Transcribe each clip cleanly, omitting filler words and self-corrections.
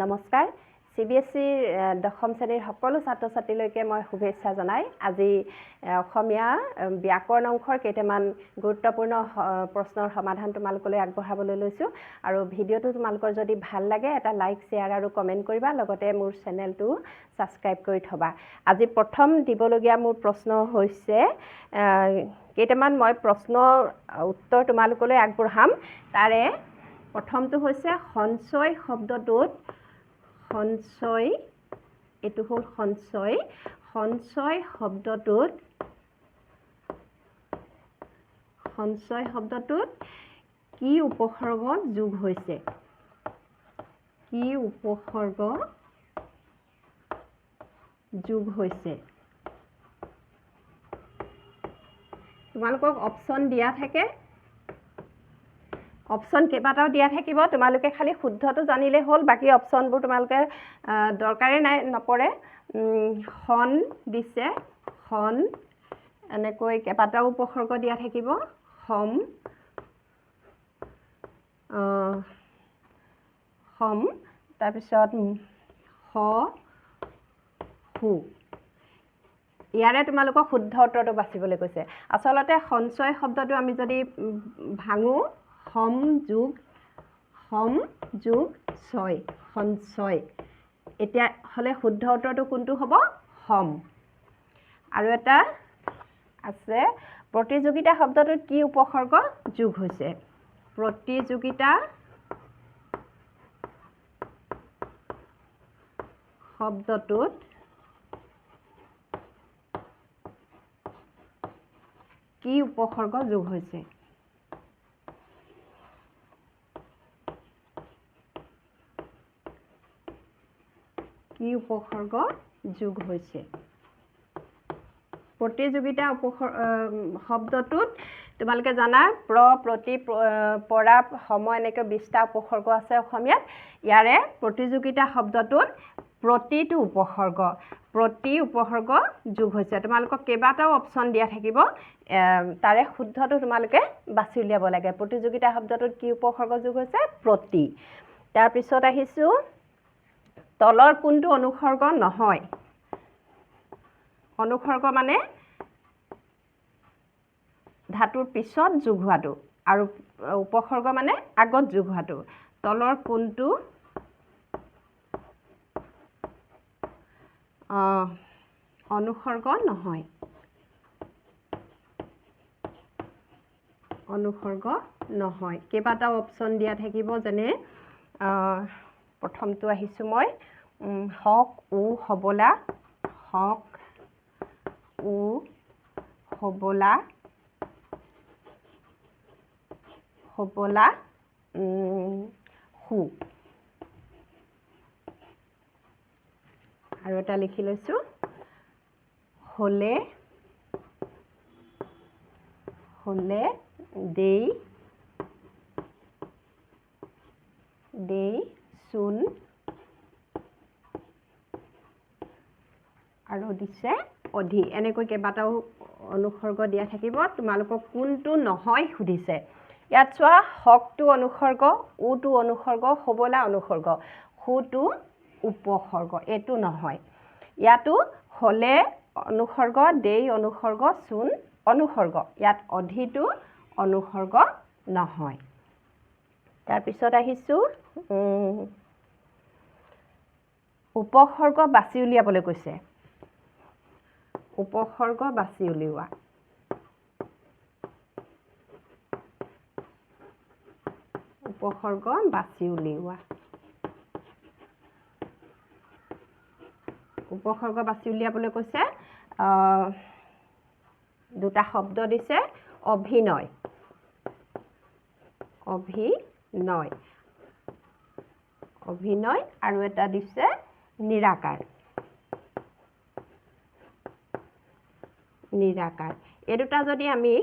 নমস্কাৰ CBSEৰ দশম শ্ৰেণীৰ সকলো ছাত্ৰ ছাত্ৰীলৈকে মই শুভেচ্ছা জনাই আজি অসমীয়া ব্যাকৰণ অংশৰ কেইটামান গুৰুত্বপূৰ্ণ প্ৰশ্নৰ সমাধান তোমালোকলৈ আগবঢ়াবলৈ লৈছো আৰু ভিডিঅটো তোমালোকৰ যদি ভাল লাগে এটা লাইক শেয়াৰ আৰু কমেন্ট কৰিবা লগতে মোৰ চেনেলটো সাবস্ক্ৰাইব কৰি থবা আজি প্ৰথম দিবলগীয়া মোৰ প্ৰশ্ন হৈছে কেইটামান মই প্ৰশ্নৰ উত্তৰ তোমালোকলৈ আগবঢ়াম তাৰে প্ৰথমটো হৈছে সঞ্চয় শব্দটোত সঞ্চয় এটো হল সঞ্চয় শব্দটোত কি উপসৰ্গ যোগ হৈছে তোমালোকক অপচন দিয়া থাকে অপচন কেইবাটাও দিয়া থাকিব তোমালোকে খালি শুদ্ধটো জানিলে হ'ল বাকি অপচনবোৰ তোমালোকে দৰকাৰে নাই নপৰে খন দিছে খন এনেকৈ কেইবাটাও উপসৰ্গ দিয়া থাকিব হম তাৰ পিছত হ হু ইয়াৰে তোমালোকক শুদ্ধ উত্তৰটো বাছিবলৈ কৈছে আসলতে সঞ্চয় শব্দটো আমি যদি ভাঙো হম যোগ ছয় সঞ্চয় এতিয়া হলে শুদ্ধ উত্তৰটো কোনটো হ'ব হম আৰু এটা আছে প্ৰতিযোগিতা শব্দটোত কি উপসৰ্গ যোগ হৈছে প্ৰতিযোগিতা শব্দটোত কি উপসৰ্গ যোগ হৈছে প্ৰতিযোগিতা শব্দটোত তোমালোকে জানা প্ৰতি পৰা সময় এনেকৈ 20টা উপসৰ্গ আছে অসমীয়াত ইয়াৰে প্ৰতিযোগিতা শব্দটোত প্ৰতিটো উপসৰ্গ যোগ হৈছে তোমালোকক কেইবাটাও অপচন দিয়া থাকিব তাৰে শুদ্ধটো তোমালোকে বাছি উলিয়াব লাগে প্ৰতিযোগিতা শব্দটোত কি উপসৰ্গ যোগ হৈছে প্ৰতি তাৰ পিছত আহিছো তলৰ কোনটো অনুসৰ্গ নহয় অনুসৰ্গ মানে ধাতুৰ পিছত যোগ হোৱাটো আৰু উপসৰ্গ মানে আগত যোগ হোৱাটো তলৰ কোনটো অনুসৰ্গ নহয় কেইবাটাও অপচন দিয়া থাকিব যেনে প্ৰথমটো আহিছো মই হক উ হবলা হু আৰু এটা লিখি লৈছো হলে দেই চুন আৰু দিছে অধি এনেকৈ কেইবাটাও অনুসৰ্গ দিয়া থাকিব তোমালোকক কোনটো নহয় সুধিছে ইয়াত চোৱা হকটো অনুসৰ্গ উটো অনুসৰ্গ হবলা অনুসৰ্গ হুটো উপসৰ্গ এটো নহয় ইয়াতো হলে অনুসৰ্গ দেই অনুসৰ্গ চুন অনুসৰ্গ ইয়াত অধিটো অনুসৰ্গ নহয় তাৰ পিছত আহিছো উপসৰ্গ বাছি উলিয়াবলৈ কৈছে উপসৰ্গ বাছি উলিওৱা উপসৰ্গ বাছি উলিয়াবলৈ কৈছে দুটা শব্দ দিছে অভিনয় আৰু এটা দিছে নিৰাকাৰ এই দুটা যদি আমি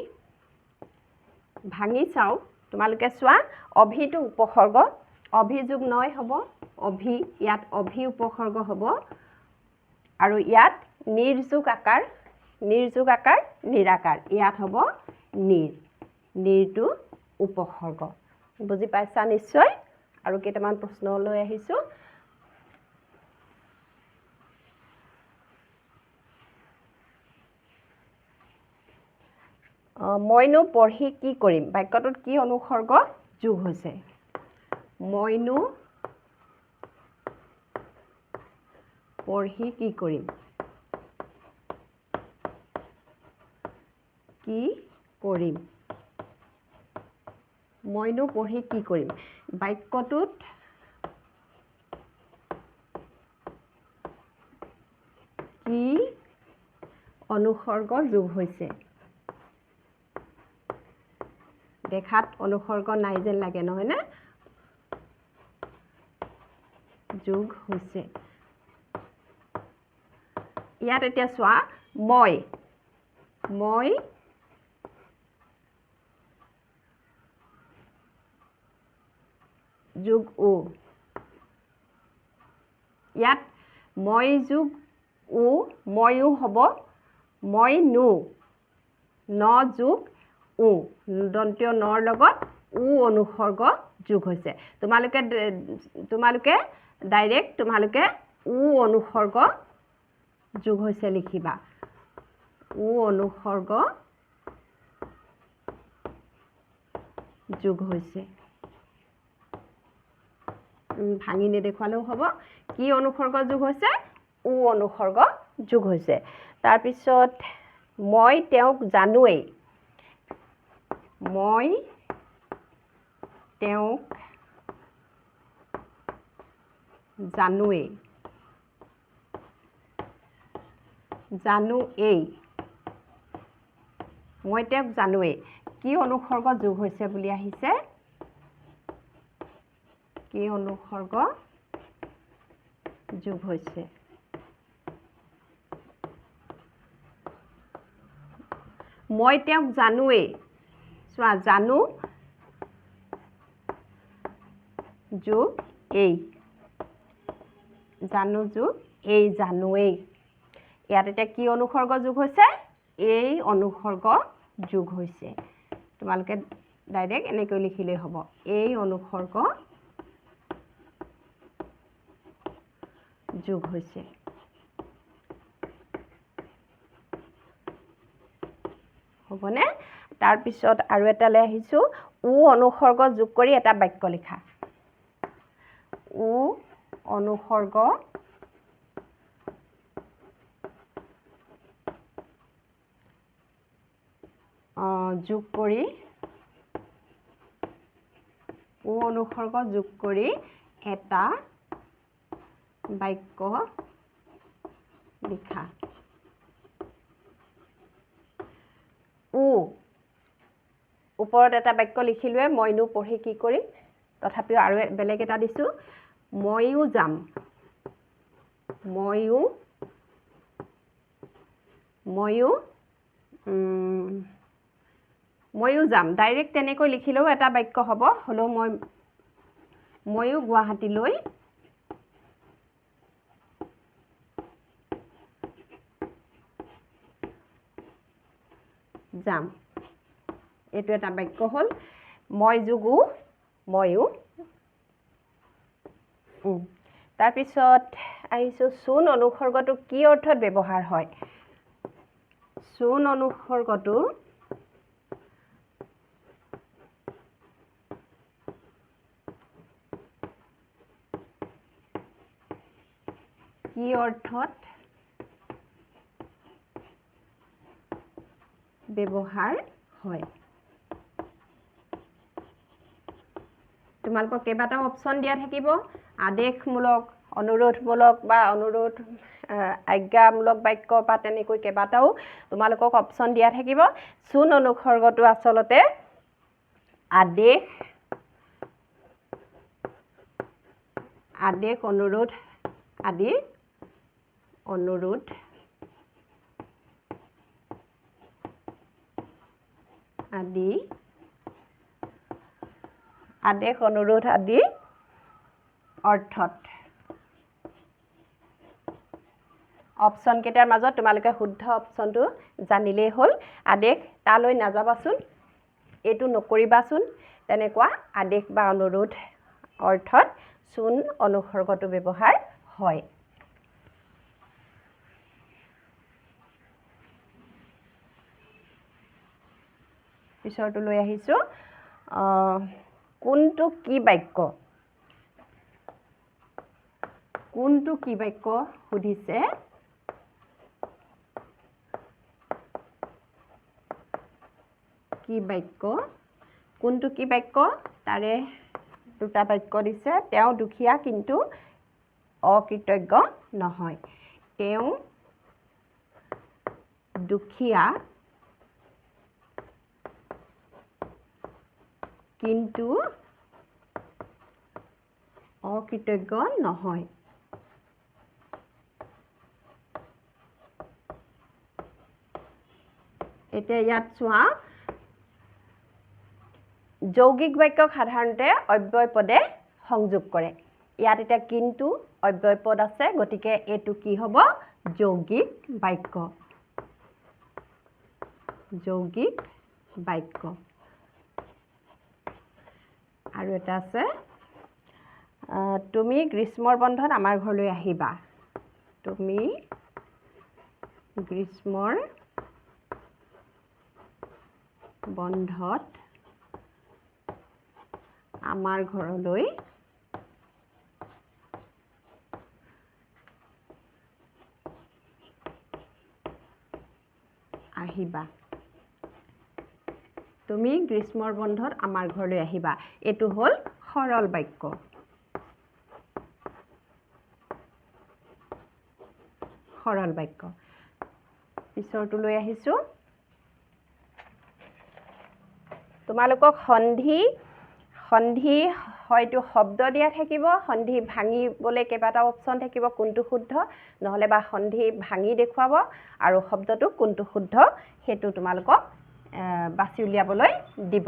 ভাঙি চাও তোমালোকে চোৱা অভিটো উপসৰ্গ অভিযোগ নয় হ'ব ইয়াত অভি উপসৰ্গ হ'ব আৰু ইয়াত নিৰ্যোগ আকাৰ নিৰাকাৰ ইয়াত হ'ব নিৰটো উপসৰ্গ বুজি পাইছা নিশ্চয় আৰু কেইটামান প্ৰশ্ন লৈ আহিছোঁ মইনো পঢ়ি কি কৰিম বাক্যটোত কি অনুসৰ্গ যোগ হৈছে মইনো পঢ়ি কি কৰিম কি কৰিম মইনো পঢ়ি কি কৰিম বাক্যটোত কি অনুসৰ্গ যোগ হৈছে দেখাত অনুসৰ্গ নাই যেন লাগে নহয় না যোগ হৈছে ইয়াত এতিয়া চোৱা মই যোগ ও ইয়াত মই যোগ ও ময়ো হ'ব মই নো ন যোগ ও দন্তীয় নৰ লগত ও অনুসৰ্গ যোগ হৈছে তোমালোকে ডাইৰেক্ট তোমালোকে ও অনুসৰ্গ যোগ হৈছে লিখিবা ও অনুসৰ্গ যোগ হৈছে ভাঙি নেদেখুৱালেও হ'ব কি অনুসৰ্গ যোগ হৈছে ও অনুসৰ্গ যোগ হৈছে তাৰপিছত মই তেওঁক জানোৱেই মই তেওঁক জানোৱেই মই তেওঁক জানোৱেই কি অনুসৰ্গ যোগ হৈছে বুলি আহিছে কি অনুসৰ্গ যোগ হৈছে মই তেওঁক জানোৱেই চোৱা জানো যোগ এই জানো যোগ এই জানোৱেই ইয়াত এতিয়া কি অনুসৰ্গ যোগ হৈছে এই অনুসৰ্গ যোগ হৈছে তোমালোকে ডাইৰেক্ট এনেকৈ লিখিলেই হ'ব এই অনুসৰ্গ যোগ হৈছে হ'বনে তাৰপিছত আৰু এটালৈ আহিছোঁ ও অনুসৰ্গ যোগ কৰি এটা বাক্য লিখা ও অনুসৰ্গ যোগ কৰি ও অনুসৰ্গ যোগ কৰি এটা বাক্য লিখা ওপৰত এটা বাক্য লিখিলোৱে মইনো পঢ়ি কি কৰিম তথাপিও আৰু বেলেগ এটা দিছোঁ ময়ো যাম যাম ডাইৰেক্ট তেনেকৈ লিখিলেও এটা বাক্য হ'ব হ'লেও ময়ো গুৱাহাটীলৈ যাম এইটো এটা বাক্য হ'ল মই যোগো ময়ো তাৰপিছত আহিছোঁ চোন অনুসৰ্গটো কি অৰ্থত ব্যৱহাৰ হয় চোন অনুসৰ্গটো কি অৰ্থত ব্যৱহাৰ হয় তোমালোকক কেইবাটাও অপশ্যন দিয়া থাকিব আদেশমূলক অনুৰোধমূলক বা আজ্ঞামূলক বাক্য বা তেনেকৈ কেইবাটাও তোমালোকক অপশ্যন দিয়া থাকিব চোন অনুসৰ্গটো আচলতে আদেশ অনুৰোধ আদি আদেশ অনুৰোধ আদি অৰ্থত অপশ্যন কেইটাৰ মাজত তোমালোকে শুদ্ধ অপশ্যনটো জানিলেই হ'ল আদেশ তালৈ নাযাবাচোন এইটো নকৰিবাচোন তেনেকুৱা আদেশ বা অনুৰোধ অৰ্থত চোন অনুসৰ্গটো ব্যৱহাৰ হয়। পিছৰটো লৈ আহিছোঁ কোনটো কি বাক্য? কোনটো কি বাক্য সুধিছে। কি বাক্য? কোনটো কি বাক্য? তাৰে দুটা বাক্য দিছে। তেওঁ দুখীয়া কিন্তু অকৃতজ্ঞ নহয়। তেওঁ দুখীয়া কিন্তু অকৃতজ্ঞ নহয়। এতিয়া ইয়াত চোৱা যৌগিক বাক্যক সাধাৰণতে অব্যয় পদে সংযোগ কৰে। ইয়াত এতিয়া কিন্তু অব্যয় পদ আছে, গতিকে এইটো কি হ'ব? যৌগিক বাক্য। যৌগিক বাক্য। আৰু এটা আছে তুমি গ্ৰীষ্মৰ বন্ধত আমাৰ ঘৰলৈ আহিবা। তুমি গ্ৰীষ্মৰ বন্ধত আমাৰ ঘৰলৈ আহিবা। তুমি গ্ৰীষ্মৰ বন্ধত আমাৰ ঘৰলৈ আহিবা। এইটো হ'ল সৰল বাক্য। সৰল বাক্য। পিছৰটো লৈ আহিছোঁ তোমালোকক সন্ধি হয়তো শব্দ দিয়া থাকিব, সন্ধি ভাঙিবলৈ কেইবাটাও অপশ্যন থাকিব, কোনটো শুদ্ধ, নহ'লে বা সন্ধি ভাঙি দেখুৱাব আৰু শব্দটো কোনটো শুদ্ধ সেইটো তোমালোকক বাছি উলিয়াবলৈ দিব।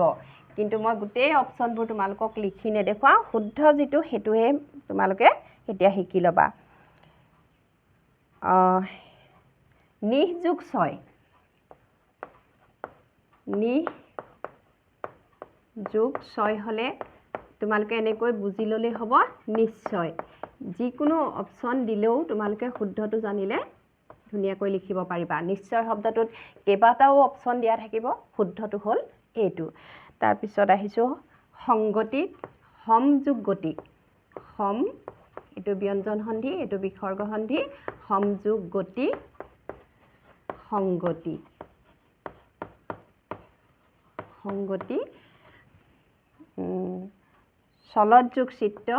কিন্তু মই গোটেই অপশ্যনবোৰ তোমালোকক লিখি নেদেখুৱাওঁ, শুদ্ধ যিটো সেইটোহে তোমালোকে এতিয়া শিকি ল'বা। 9+6 9+6 হ'লে তোমালোকে এনেকৈ বুজি ল'লেই হ'ব নিশ্চয়। যিকোনো অপশ্যন দিলেও তোমালোকে শুদ্ধটো জানিলে ধুনীয়াকৈ লিখিব পাৰিবা। নিশ্চয় শব্দটোত কেইবাটাও অপশ্যন দিয়া থাকিব, শুদ্ধটো হ'ল এইটো। তাৰপিছত আহিছোঁ সংগতি, সম যোগ গতি। সম এইটো ব্যঞ্জন সন্ধি, এইটো বিসৰ্গ সন্ধি, সম যোগ গতি, সংগতি। সংগতি। চলত যোগ চিত্ৰ,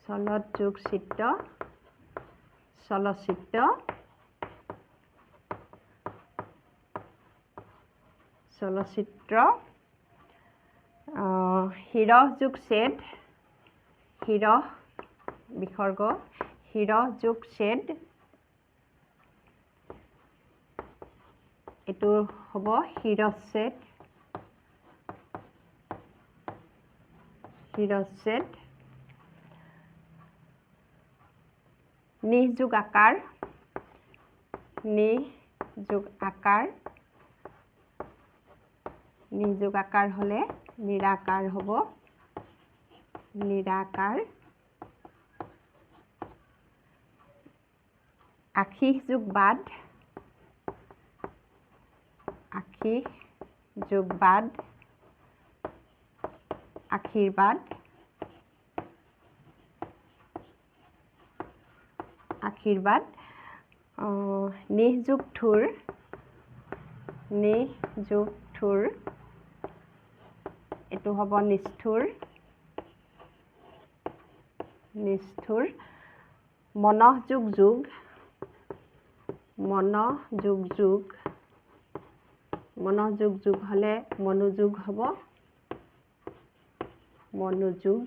চলত যোগ চিত্ৰ, চলচ্চিত্ৰ, চলচ্চিত্ৰ। হিৰহ যোগ ছেদ, হিৰহ বিসৰ্গ, হিৰহ যোগ ছেদ, এইটো হ'ব হিৰচ্ছেদ, হিৰচ্ছেদ। নিহ যোগ আকাৰ, নিহ যোগ আকাৰ, নিহ যোগ আকাৰ হ'লে নিৰাকাৰ হ'ব, নিৰাকাৰ। আশীষ যোগ বাদ, আশীষ যোগ বাদ, আশীৰ্বাদ, আশীৰ্বাদ। নিহ যোগ থোৰ, নিহ যোগ থোৰ, এইটো হ'ব নিষ্ঠুৰ, নিষ্ঠুৰ। মনঃ যোগ যোগ, মনঃ যোগ যোগ, মনঃ যোগ যোগ হ'লে মনোযোগ হ'ব, মনোযোগ।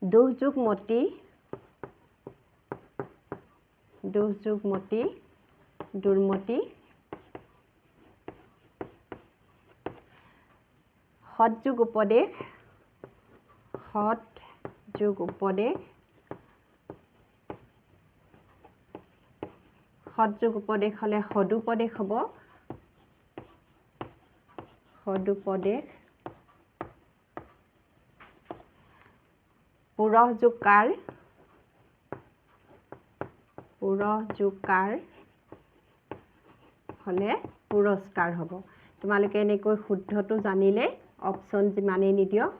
দোষ যোগ মতি, দোষ যোগ মতি, দুৰ্মতি। সৎ যোগ উপদেশ, সৎ যোগ উপদেশ, সৎযোগ উপদেশ হ'লে সদুপদেশ হ'ব সদুপদেশ পুৰঃ যোগ কাৰ হ'লে পুৰস্কাৰ হ'ব তোমালোকে এনেকৈ শুদ্ধটো জানিলে অপচন যিমানেই নিদিয়ক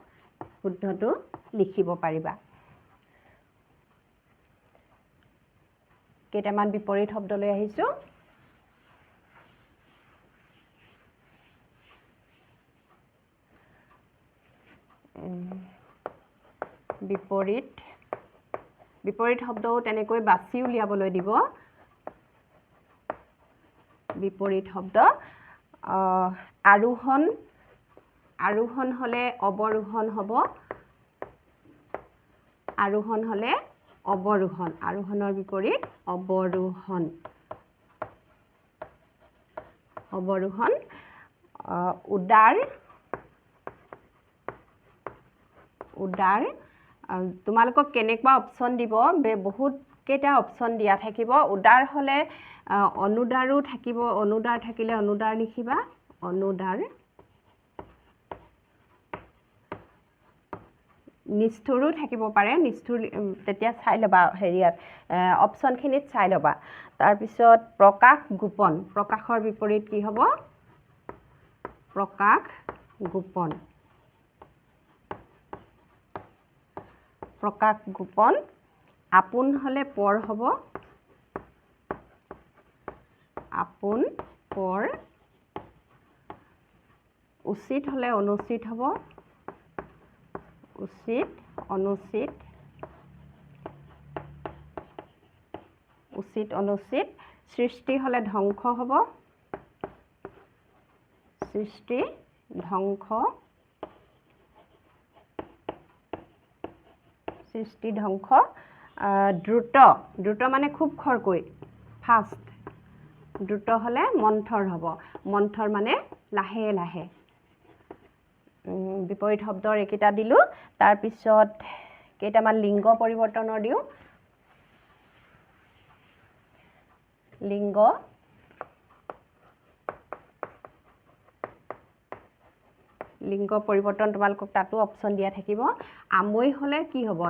শুদ্ধটো লিখিব পাৰিবা কেইটামান বিপৰীত শব্দ লৈ আহিছো বিপৰীত শব্দও তেনেকৈ বাছি উলিয়াবলৈ দিব বিপৰীত শব্দ আৰোহণ হ'লে অৱৰোহণ হ'ব আৰোহণ হ'লে অৱৰোহণ আৰোহণৰ বিপৰীত অৱৰোহণ উদাৰ তোমালোকক কেনেকুৱা অপচন দিব বহুত কেইটা অপচন দিয়া থাকিব উদাৰ হ'লে অনুদাৰো থাকিব অনুদাৰ থাকিলে অনুদাৰ লিখিবা অনুদাৰ নিষ্ঠুৰো থাকিব পাৰে নিষ্ঠুৰ তেতিয়া চাই ল'বা হেৰিয়াত অপচনখিনিত চাই ল'বা তাৰপিছত প্ৰকাশ গোপন প্ৰকাশৰ বিপৰীত কি হ'ব প্ৰকাশ গোপন আপোন হ'লে পৰ হ'ব আপোন পৰ উচিত হ'লে অনুচিত হ'ব উচিত অনুচিত সৃষ্টি হ'লে ধ্বংস হ'ব সৃষ্টি ধ্বংস দ্ৰুত মানে খুব খৰকৈ ফাষ্ট দ্ৰুত হ'লে মন্থৰ হ'ব মন্থৰ মানে লাহে লাহে বিপৰীত শব্দৰ এইকেইটা দিলোঁ তাৰপিছত কেইটামান লিংগ পৰিৱৰ্তনৰ দিওঁ লিংগ পৰিৱৰ্তন তোমালোকক তাতো অপচন দিয়া থাকিব আমৈ হ'লে কি হ'ব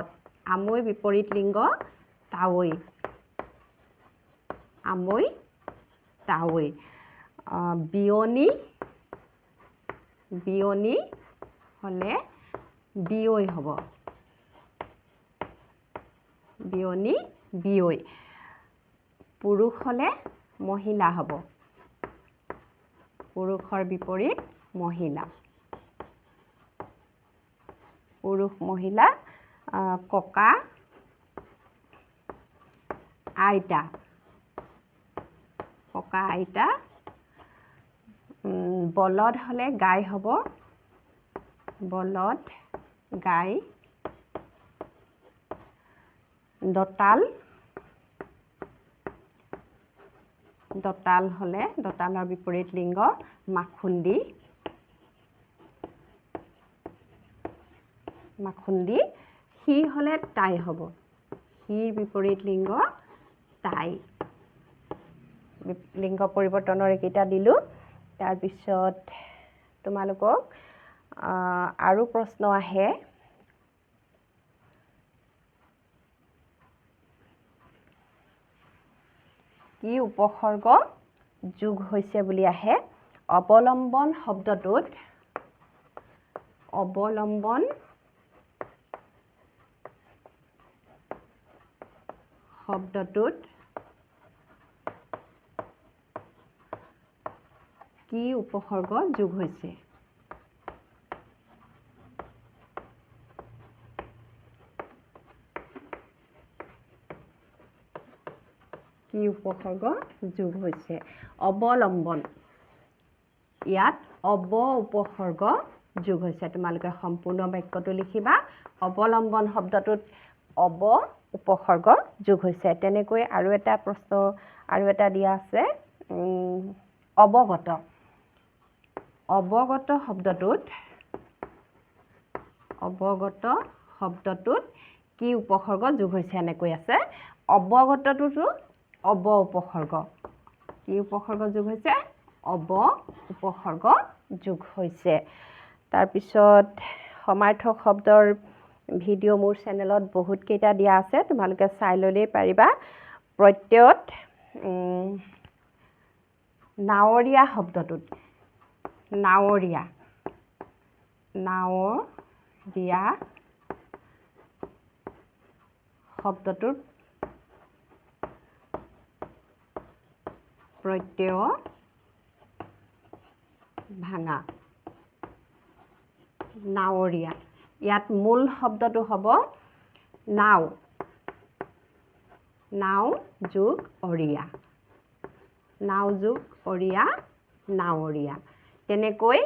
আমৈ বিপৰীত লিংগ তাৱৈ আমৈ তাৱৈ বিয়নী হ'লে বিয়ৈ হ'ব বিয়ৈ পুৰুষ হ'লে মহিলা হ'ব পুৰুষৰ বিপৰীত মহিলা পুৰুষ মহিলা ককা আইতা বলদ হ'লে গাই হ'ব বলদ গাই দঁতাল হ'লে দঁতালৰ বিপৰীত লিংগ মাখুন্দি সি হ'লে তাই হ'ব সিৰ বিপৰীত লিংগ তাই লিংগ পৰিৱৰ্তনৰ এইকেইটা দিলোঁ তাৰপিছত তোমালোকক আৰু প্ৰশ্ন আহে কি উপসৰ্গ যোগ হৈছে বুলি আহে অৱলম্বন শব্দটোত কি উপসৰ্গ যোগ হৈছে অৱলম্বন ইয়াত উপসৰ্গ যোগ হৈছে তোমালোকে সম্পূৰ্ণ বাক্যটো লিখিবা অৱলম্বন শব্দটোত উপসৰ্গ যোগ হৈছে তেনেকৈ আৰু এটা প্ৰশ্ন আৰু এটা দিয়া আছে অৱগত শব্দটোত কি উপসৰ্গ যোগ হৈছে এনেকৈ আছে অৱগতটোতো অব উপসৰ্গ কি উপসৰ্গ যোগ হৈছে অব উপসৰ্গ যোগ হৈছে তাৰপিছত সমাৰ্থক শব্দৰ ভিডিঅ' মোৰ চেনেলত বহুত কেইটা দিয়া আছে তোমালোকে চাই ল'লেই পাৰিবা প্ৰত্যয়ত নাৱৰীয়া শব্দটোত নাৱৰীয়া শব্দটোৰ প্ৰত্যয় ভাঙা নাৱৰীয়া ইয়াত মূল শব্দটো হ'ব নাও যোগ অৰিয়া নাও যোগ অৰিয়া নাৱৰীয়া তেনেকৈ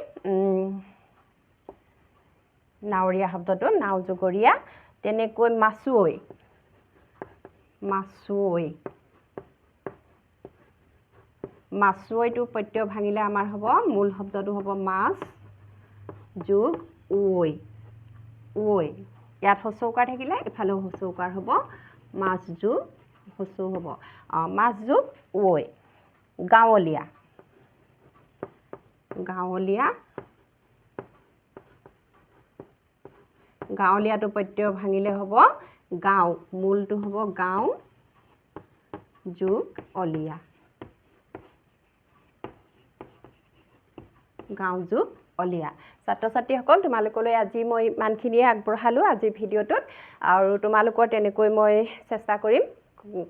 নাৱৰীয়া শব্দটো নাও যোগ অৰিয়া তেনেকৈ মাছুৱৈ মাছুৱৈটো প্ৰত্যয় ভাঙিলে আমাৰ হ'ব মূল শব্দটো হ'ব মাছ যোগ ঐ ইয়াত হচৌকাৰ থাকিলে ইফালেও হচৌকাৰ হ'ব মাছ যোগ হচৌ হ'ব মাছ যোগ ঐ গাঁৱলীয়াটো প্ৰত্যয় ভাঙিলে হ'ব গাঁও মূলটো হ'ব গাঁও যোগ অলিয়া ছাত্ৰ ছাত্ৰীসকল তোমালোকলৈ আজি মই ইমানখিনিয়ে আগবঢ়ালোঁ আজিৰ ভিডিঅ'টোত আৰু তোমালোকৰ তেনেকৈ মই চেষ্টা কৰিম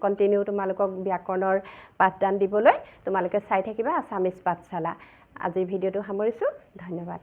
কণ্টিনিউ তোমালোকক ব্যাকৰণৰ পাঠদান দিবলৈ তোমালোকে চাই থাকিবা আছামিজ পাঠশালা আজিৰ ভিডিঅ'টো সামৰিছোঁ ধন্যবাদ